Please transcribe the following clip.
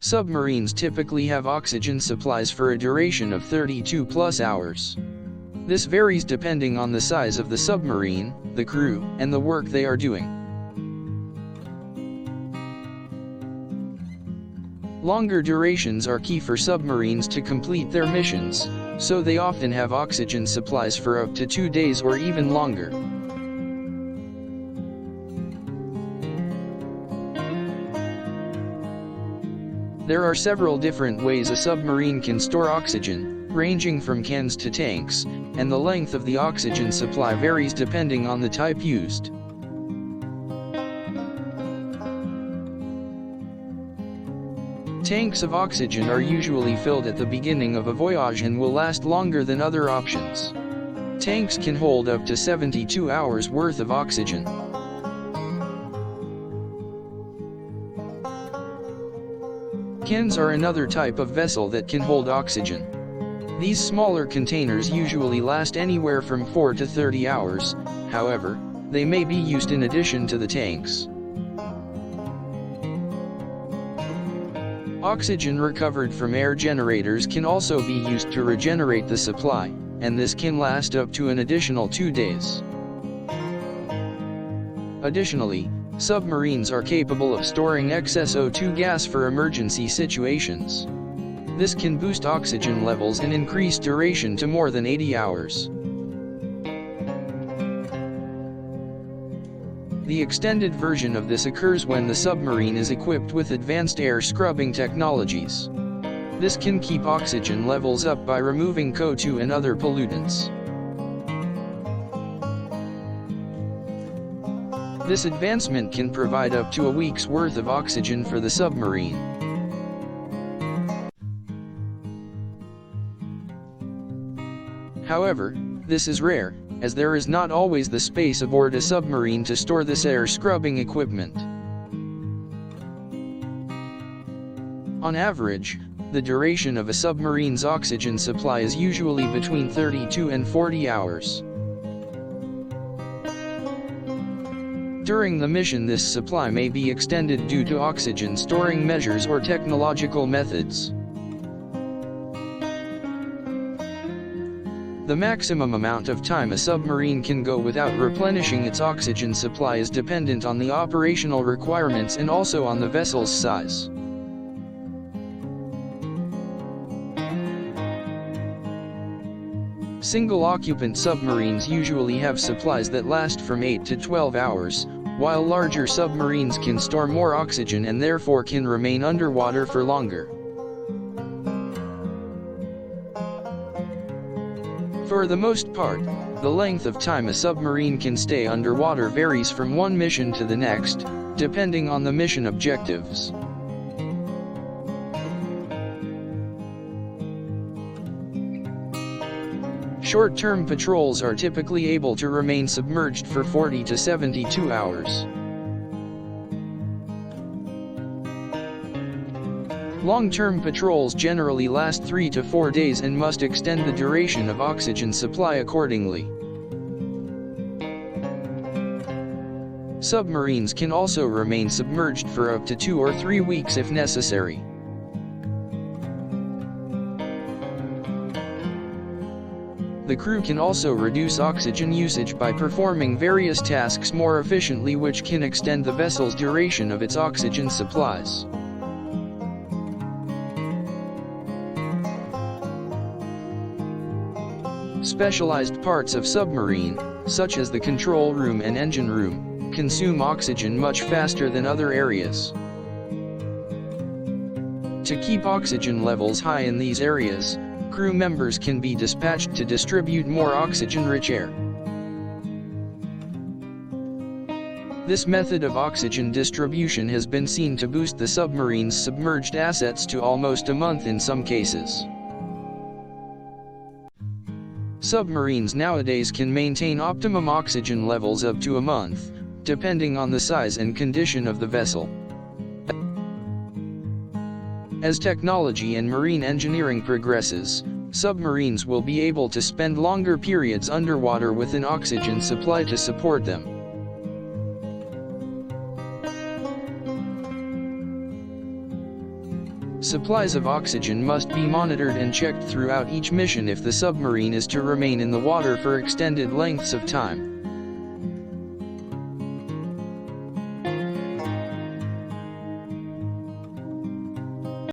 Submarines typically have oxygen supplies for a duration of 32 plus hours. This varies depending on the size of the submarine, the crew, and the work they are doing. Longer durations are key for submarines to complete their missions, so they often have oxygen supplies for up to 2 days or even longer. There are several different ways a submarine can store oxygen, ranging from cans to tanks, and the length of the oxygen supply varies depending on the type used. Tanks of oxygen are usually filled at the beginning of a voyage and will last longer than other options. Tanks can hold up to 72 hours worth of oxygen. Cans are another type of vessel that can hold oxygen. These smaller containers usually last anywhere from 4 to 30 hours, however, they may be used in addition to the tanks. Oxygen recovered from air generators can also be used to regenerate the supply, and this can last up to an additional 2 days. Additionally, submarines are capable of storing excess O2 gas for emergency situations. This can boost oxygen levels and increase duration to more than 80 hours. The extended version of this occurs when the submarine is equipped with advanced air scrubbing technologies. This can keep oxygen levels up by removing CO2 and other pollutants. This advancement can provide up to a week's worth of oxygen for the submarine. However, this is rare, as there is not always the space aboard a submarine to store this air scrubbing equipment. On average, the duration of a submarine's oxygen supply is usually between 32 and 40 hours. During the mission, this supply may be extended due to oxygen storing measures or technological methods. The maximum amount of time a submarine can go without replenishing its oxygen supply is dependent on the operational requirements and also on the vessel's size. Single-occupant submarines usually have supplies that last from 8 to 12 hours, while larger submarines can store more oxygen and therefore can remain underwater for longer. For the most part, the length of time a submarine can stay underwater varies from one mission to the next, depending on the mission objectives. Short-term patrols are typically able to remain submerged for 40 to 72 hours. Long-term patrols generally last 3 to 4 days and must extend the duration of oxygen supply accordingly. Submarines can also remain submerged for up to 2 or 3 weeks if necessary. The crew can also reduce oxygen usage by performing various tasks more efficiently, which can extend the vessel's duration of its oxygen supplies. Specialized parts of submarine, such as the control room and engine room, consume oxygen much faster than other areas. To keep oxygen levels high in these areas, crew members can be dispatched to distribute more oxygen-rich air. This method of oxygen distribution has been seen to boost the submarine's submerged assets to almost a month in some cases. Submarines nowadays can maintain optimum oxygen levels up to a month, depending on the size and condition of the vessel. As technology and marine engineering progresses, submarines will be able to spend longer periods underwater with an oxygen supply to support them. Supplies of oxygen must be monitored and checked throughout each mission if the submarine is to remain in the water for extended lengths of time.